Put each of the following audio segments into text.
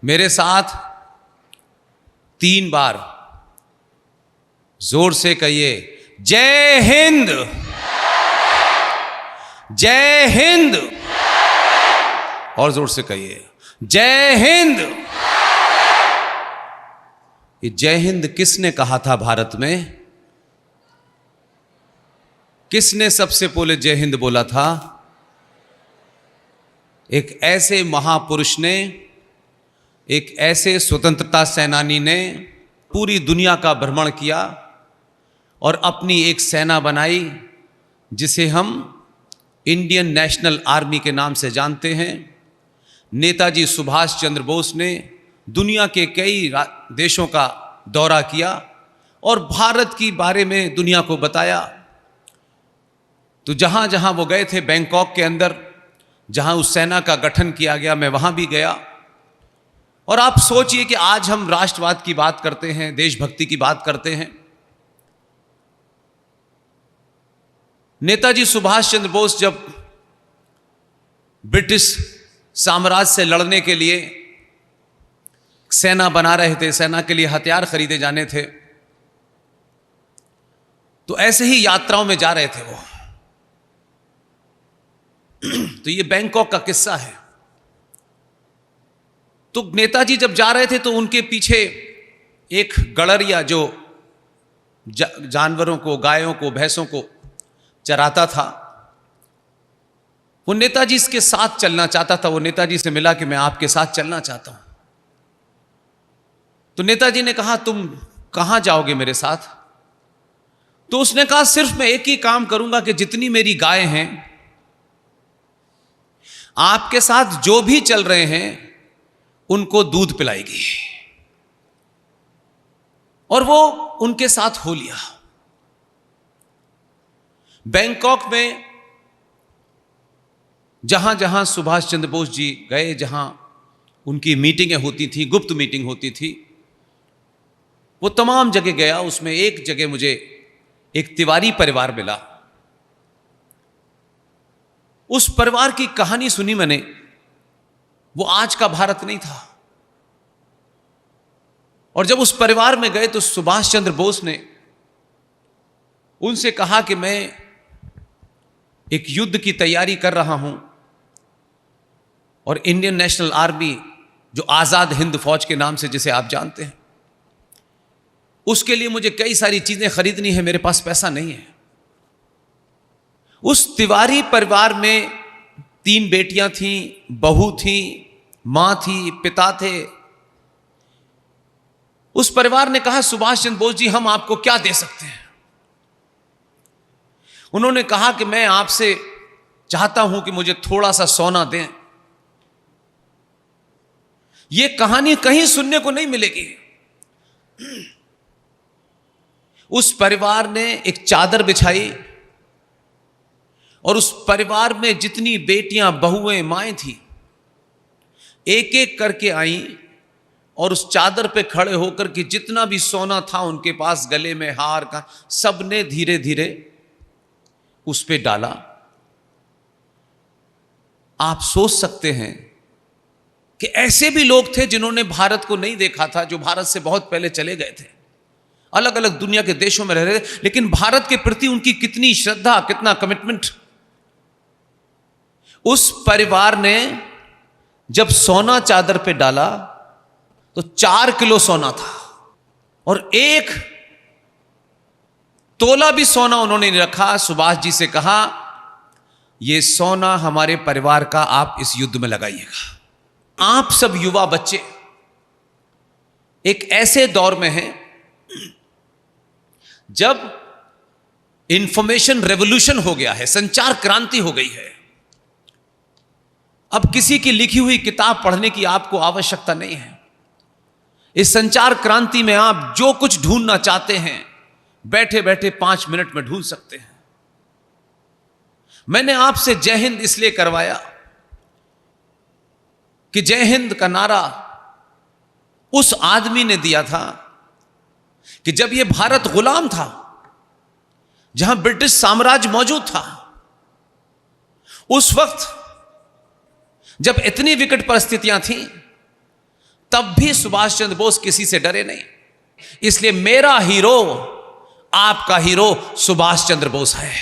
मेरे साथ 3 बार जोर से कहिए, जय हिंद, जय हिंद। और जोर से कहिए, जय हिंद। ये जय हिंद किसने कहा था भारत में? किसने सबसे पहले जय हिंद बोला था? एक ऐसे महापुरुष ने, एक ऐसे स्वतंत्रता सेनानी ने पूरी दुनिया का भ्रमण किया और अपनी एक सेना बनाई जिसे हम इंडियन नेशनल आर्मी के नाम से जानते हैं। नेताजी सुभाष चंद्र बोस ने दुनिया के कई देशों का दौरा किया और भारत की बारे में दुनिया को बताया। तो जहां जहां वो गए थे, बैंकॉक के अंदर जहां उस सेना का गठन किया गया, मैं वहां भी गया। और आप सोचिए कि आज हम राष्ट्रवाद की बात करते हैं, देशभक्ति की बात करते हैं। नेताजी सुभाष चंद्र बोस जब ब्रिटिश साम्राज्य से लड़ने के लिए सेना बना रहे थे, सेना के लिए हथियार खरीदे जाने थे, तो ऐसे ही यात्राओं में जा रहे थे वो। तो ये बैंकॉक का किस्सा है। तो नेताजी जब जा रहे थे तो उनके पीछे एक गड़रिया जो जानवरों को, गायों को, भैंसों को चराता था, वो नेताजी के साथ चलना चाहता था। वो नेताजी से मिला कि मैं आपके साथ चलना चाहता हूं। तो नेताजी ने कहा, तुम कहां जाओगे मेरे साथ? तो उसने कहा, सिर्फ मैं एक ही काम करूंगा कि जितनी मेरी गाय हैं, आपके साथ जो भी चल रहे हैं उनको दूध पिलाएगी। और वो उनके साथ हो लिया। बैंकॉक में जहां जहां सुभाष चंद्र बोस जी गए, जहां उनकी मीटिंगें होती थी, गुप्त मीटिंग होती थी, वो तमाम जगह गया। उसमें एक जगह मुझे एक तिवारी परिवार मिला। उस परिवार की कहानी सुनी मैंने। वो आज का भारत नहीं था। और जब उस परिवार में गए तो सुभाष चंद्र बोस ने उनसे कहा कि मैं एक युद्ध की तैयारी कर रहा हूं और इंडियन नेशनल आर्मी, जो आजाद हिंद फौज के नाम से जिसे आप जानते हैं, उसके लिए मुझे कई सारी चीजें खरीदनी है, मेरे पास पैसा नहीं है। उस तिवारी परिवार में 3 बेटियां थीं, बहू थी, मां थी, पिता थे। उस परिवार ने कहा, सुभाष चंद्र बोस जी, हम आपको क्या दे सकते हैं? उन्होंने कहा कि मैं आपसे चाहता हूं कि मुझे थोड़ा सा सोना दें। यह कहानी कहीं सुनने को नहीं मिलेगी। उस परिवार ने एक चादर बिछाई और उस परिवार में जितनी बेटियां, बहुएं, माएं थी, एक एक करके आईं और उस चादर पे खड़े होकर के जितना भी सोना था उनके पास, गले में हार का, सबने धीरे धीरे उस पे डाला। आप सोच सकते हैं कि ऐसे भी लोग थे जिन्होंने भारत को नहीं देखा था, जो भारत से बहुत पहले चले गए थे, अलग अलग दुनिया के देशों में रह रहे थे, लेकिन भारत के प्रति उनकी कितनी श्रद्धा, कितना कमिटमेंट। उस परिवार ने जब सोना चादर पे डाला तो 4 किलो सोना था और 1 तोला भी सोना उन्होंने नहीं रखा। सुभाष जी से कहा, यह सोना हमारे परिवार का, आप इस युद्ध में लगाइएगा। आप सब युवा बच्चे एक ऐसे दौर में हैं जब इंफॉर्मेशन रेवोल्यूशन हो गया है, संचार क्रांति हो गई है। अब किसी की लिखी हुई किताब पढ़ने की आपको आवश्यकता नहीं है। इस संचार क्रांति में आप जो कुछ ढूंढना चाहते हैं, बैठे बैठे 5 मिनट में ढूंढ सकते हैं। मैंने आपसे जय हिंद इसलिए करवाया कि जय हिंद का नारा उस आदमी ने दिया था कि जब यह भारत गुलाम था, जहां ब्रिटिश साम्राज्य मौजूद था, उस वक्त जब इतनी विकट परिस्थितियां थीं, तब भी सुभाष चंद्र बोस किसी से डरे नहीं। इसलिए मेरा हीरो, आपका हीरो सुभाष चंद्र बोस है।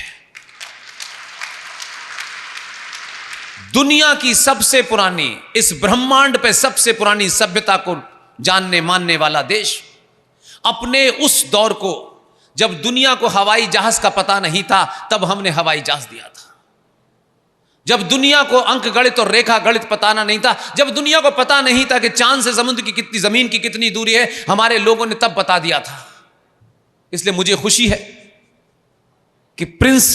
दुनिया की सबसे पुरानी, इस ब्रह्मांड पे सबसे पुरानी सभ्यता को जानने मानने वाला देश, अपने उस दौर को, जब दुनिया को हवाई जहाज का पता नहीं था, तब हमने हवाई जहाज दिया था। जब दुनिया को अंक गणित और रेखा गणित पताना नहीं था, जब दुनिया को पता नहीं था कि चांद से समुद्र की कितनी, जमीन की कितनी दूरी है, हमारे लोगों ने तब बता दिया था। इसलिए मुझे खुशी है कि प्रिंस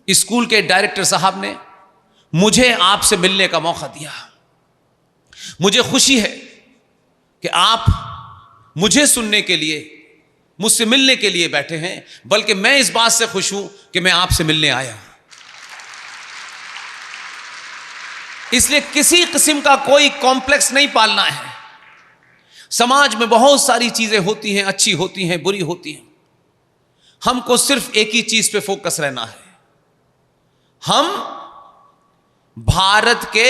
स्कूल के डायरेक्टर साहब ने मुझे आपसे मिलने का मौका दिया। मुझे खुशी है कि आप मुझे सुनने के लिए, मुझसे मिलने के लिए बैठे हैं, बल्कि मैं इस बात से खुश हूं कि मैं आपसे मिलने आया हूं। इसलिए किसी किस्म का कोई कॉम्प्लेक्स नहीं पालना है। समाज में बहुत सारी चीजें होती हैं, अच्छी होती हैं, बुरी होती हैं। हमको सिर्फ एक ही चीज पे फोकस रहना है। हम भारत के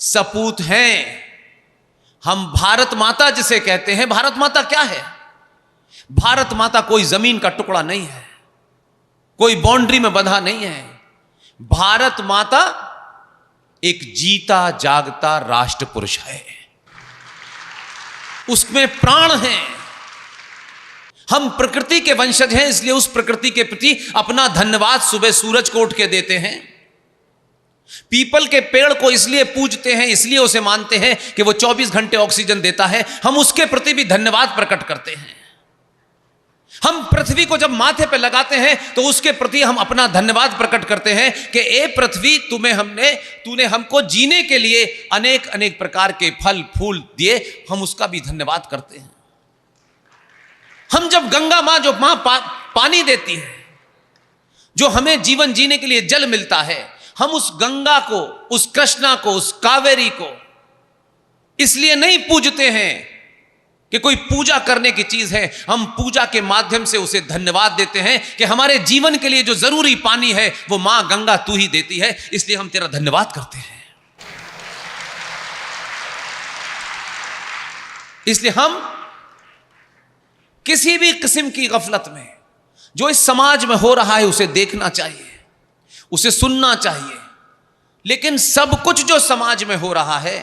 सपूत हैं। हम भारत माता जिसे कहते हैं, भारत माता क्या है? भारत माता कोई जमीन का टुकड़ा नहीं है, कोई बाउंड्री में बंधा नहीं है। भारत माता एक जीता जागता राष्ट्र पुरुष है, उसमें प्राण है। हम प्रकृति के वंशज हैं, इसलिए उस प्रकृति के प्रति अपना धन्यवाद सुबह सूरज को उठ के देते हैं। पीपल के पेड़ को इसलिए पूजते हैं, इसलिए उसे मानते हैं कि वो 24 घंटे ऑक्सीजन देता है। हम उसके प्रति भी धन्यवाद प्रकट करते हैं। हम पृथ्वी को जब माथे पे लगाते हैं तो उसके प्रति हम अपना धन्यवाद प्रकट करते हैं कि ए पृथ्वी, तूने हमको जीने के लिए अनेक अनेक प्रकार के फल फूल दिए, हम उसका भी धन्यवाद करते हैं। हम जब गंगा मां, जो मां पानी देती है, जो हमें जीवन जीने के लिए जल मिलता है, हम उस गंगा को, उस कृष्णा को, उस कावेरी को इसलिए नहीं पूजते हैं कि कोई पूजा करने की चीज है। हम पूजा के माध्यम से उसे धन्यवाद देते हैं कि हमारे जीवन के लिए जो जरूरी पानी है वो मां गंगा तू ही देती है, इसलिए हम तेरा धन्यवाद करते हैं। इसलिए हम किसी भी किस्म की गफलत में जो इस समाज में हो रहा है उसे देखना चाहिए, उसे सुनना चाहिए, लेकिन सब कुछ जो समाज में हो रहा है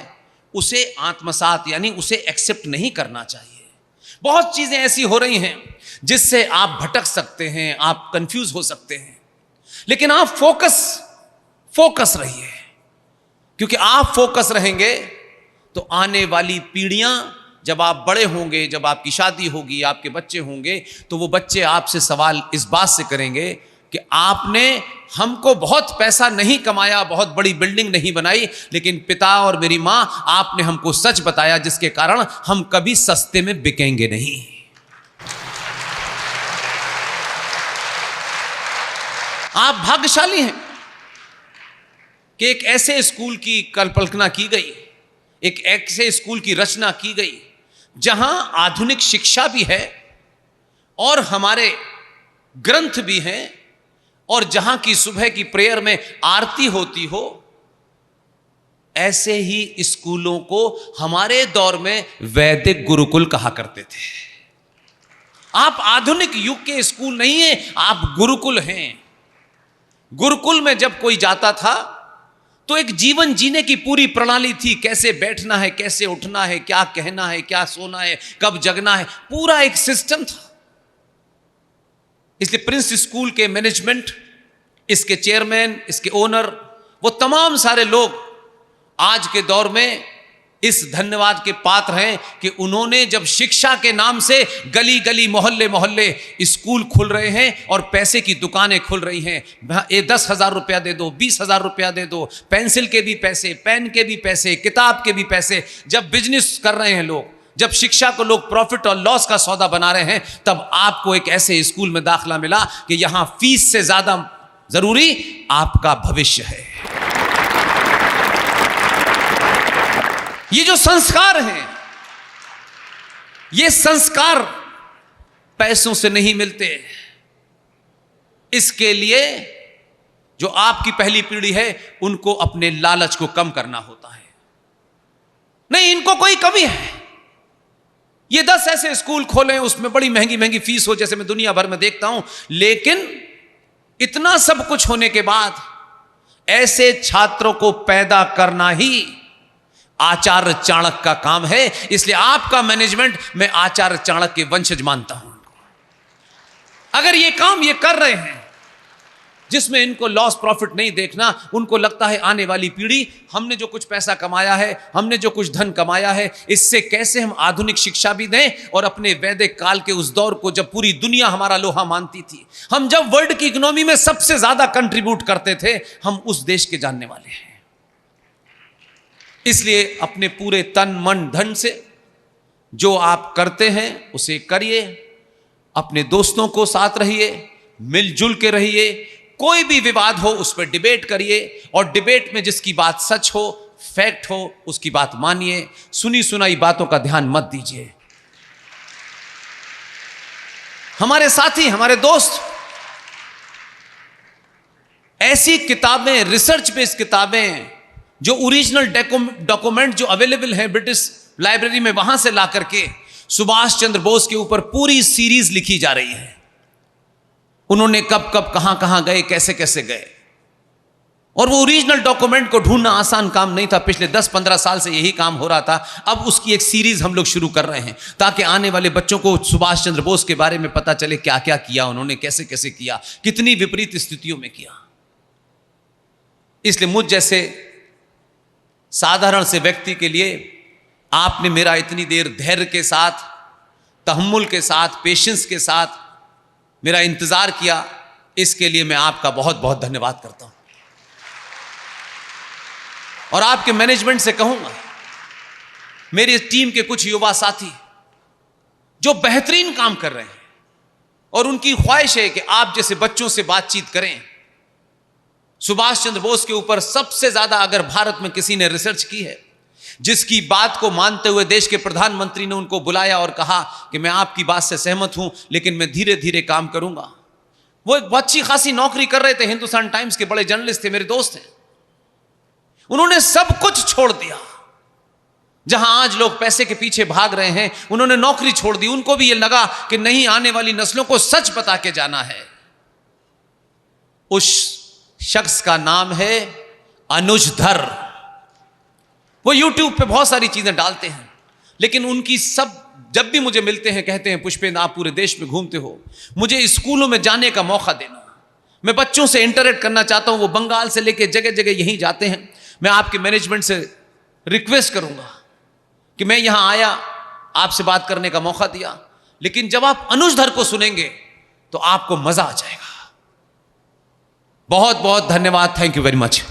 उसे आत्मसात यानी उसे एक्सेप्ट नहीं करना चाहिए। बहुत चीजें ऐसी हो रही हैं जिससे आप भटक सकते हैं, आप कंफ्यूज हो सकते हैं, लेकिन आप फोकस रहिए, क्योंकि आप फोकस रहेंगे तो आने वाली पीढ़ियां, जब आप बड़े होंगे, जब आपकी शादी होगी, आपके बच्चे होंगे, तो वो बच्चे आपसे सवाल इस बात से करेंगे कि आपने हमको बहुत पैसा नहीं कमाया, बहुत बड़ी बिल्डिंग नहीं बनाई, लेकिन पिता और मेरी मां, आपने हमको सच बताया, जिसके कारण हम कभी सस्ते में बिकेंगे नहीं। आप भाग्यशाली हैं कि एक ऐसे स्कूल की कल्पना की गई, एक ऐसे स्कूल की रचना की गई जहां आधुनिक शिक्षा भी है और हमारे ग्रंथ भी हैं, और जहां की सुबह की प्रेयर में आरती होती हो। ऐसे ही स्कूलों को हमारे दौर में वैदिक गुरुकुल कहा करते थे। आप आधुनिक युग के स्कूल नहीं हैं, आप गुरुकुल हैं। गुरुकुल में जब कोई जाता था तो एक जीवन जीने की पूरी प्रणाली थी, कैसे बैठना है, कैसे उठना है, क्या कहना है, क्या सोना है, कब जगना है, पूरा एक सिस्टम था। इसलिए प्रिंस स्कूल के मैनेजमेंट, इसके चेयरमैन, इसके ओनर, वो तमाम सारे लोग आज के दौर में इस धन्यवाद के पात्र हैं कि उन्होंने जब शिक्षा के नाम से गली गली, मोहल्ले मोहल्ले स्कूल खुल रहे हैं और पैसे की दुकानें खुल रही हैं। ये 10,000 रुपया दे दो, 20,000 रुपया दे दो, पेंसिल के भी पैसे, पेन के भी पैसे, किताब के भी पैसे। जब बिजनेस कर रहे हैं लोग, जब शिक्षा को लोग प्रॉफिट और लॉस का सौदा बना रहे हैं, तब आपको एक ऐसे स्कूल में दाखिला मिला कि यहां फीस से ज्यादा जरूरी आपका भविष्य है। ये जो संस्कार हैं, ये संस्कार पैसों से नहीं मिलते। इसके लिए जो आपकी पहली पीढ़ी है, उनको अपने लालच को कम करना होता है। नहीं, इनको कोई कमी है, ये 10 ऐसे स्कूल खोले, उसमें बड़ी महंगी महंगी फीस हो, जैसे मैं दुनिया भर में देखता हूं, लेकिन इतना सब कुछ होने के बाद ऐसे छात्रों को पैदा करना ही आचार्य चाणक्य का काम है। इसलिए आपका मैनेजमेंट मैं आचार्य चाणक्य के वंशज मानता हूं। अगर ये काम ये कर रहे हैं जिसमें इनको लॉस प्रॉफिट नहीं देखना, उनको लगता है आने वाली पीढ़ी, हमने जो कुछ पैसा कमाया है, हमने जो कुछ धन कमाया है, इससे कैसे हम आधुनिक शिक्षा भी दें और अपने वैदिक काल के उस दौर को जब पूरी दुनिया हमारा लोहा मानती थी, हम जब वर्ल्ड की इकोनॉमी में सबसे ज्यादा कंट्रीब्यूट करते थे, हम उस देश के जानने वाले हैं। इसलिए अपने पूरे तन मन धन से जो आप करते हैं उसे करिए, अपने दोस्तों को साथ रहिए, मिलजुल के रहिए, कोई भी विवाद हो उस पर डिबेट करिए, और डिबेट में जिसकी बात सच हो, फैक्ट हो, उसकी बात मानिए, सुनी सुनाई बातों का ध्यान मत दीजिए। हमारे साथी, हमारे दोस्त ऐसी किताबें, रिसर्च बेस्ड किताबें, जो ओरिजिनल डॉक्यूमेंट जो अवेलेबल है ब्रिटिश लाइब्रेरी में, वहां से ला करके सुभाष चंद्र बोस के ऊपर पूरी सीरीज लिखी जा रही है। उन्होंने कब कब कहां कहां गए, कैसे कैसे गए, और वो ओरिजिनल डॉक्यूमेंट को ढूंढना आसान काम नहीं था। पिछले 10-15 साल से यही काम हो रहा था। अब उसकी एक सीरीज हम लोग शुरू कर रहे हैं ताकि आने वाले बच्चों को सुभाष चंद्र बोस के बारे में पता चले, क्या क्या किया उन्होंने, कैसे कैसे किया, कितनी विपरीत स्थितियों में किया। इसलिए मुझ जैसे साधारण से व्यक्ति के लिए आपने मेरा इतनी देर धैर्य के साथ, तहम्मुल के साथ, पेशेंस के साथ मेरा इंतजार किया, इसके लिए मैं आपका बहुत बहुत धन्यवाद करता हूं। और आपके मैनेजमेंट से कहूंगा, मेरी टीम के कुछ युवा साथी जो बेहतरीन काम कर रहे हैं, और उनकी ख्वाहिश है कि आप जैसे बच्चों से बातचीत करें। सुभाष चंद्र बोस के ऊपर सबसे ज्यादा अगर भारत में किसी ने रिसर्च की है, जिसकी बात को मानते हुए देश के प्रधानमंत्री ने उनको बुलाया और कहा कि मैं आपकी बात से सहमत हूं, लेकिन मैं धीरे धीरे काम करूंगा। वो एक अच्छी खासी नौकरी कर रहे थे, हिंदुस्तान टाइम्स के बड़े जर्नलिस्ट थे, मेरे दोस्त हैं। उन्होंने सब कुछ छोड़ दिया। जहां आज लोग पैसे के पीछे भाग रहे हैं, उन्होंने नौकरी छोड़ दी। उनको भी यह लगा कि नहीं, आने वाली नस्लों को सच बता के जाना है। उस शख्स का नाम है अनुज धर। वो YouTube पे बहुत सारी चीजें डालते हैं, लेकिन उनकी सब, जब भी मुझे मिलते हैं कहते हैं, पुष्पेंद्र आप पूरे देश में घूमते हो, मुझे स्कूलों में जाने का मौका देना, मैं बच्चों से इंटरेक्ट करना चाहता हूं। वो बंगाल से लेके जगह जगह यहीं जाते हैं। मैं आपके मैनेजमेंट से रिक्वेस्ट करूंगा कि मैं यहां आया, आपसे बात करने का मौका दिया, लेकिन जब आप अनुज धर को सुनेंगे तो आपको मजा आ जाएगा। बहुत बहुत धन्यवाद। Thank you very much.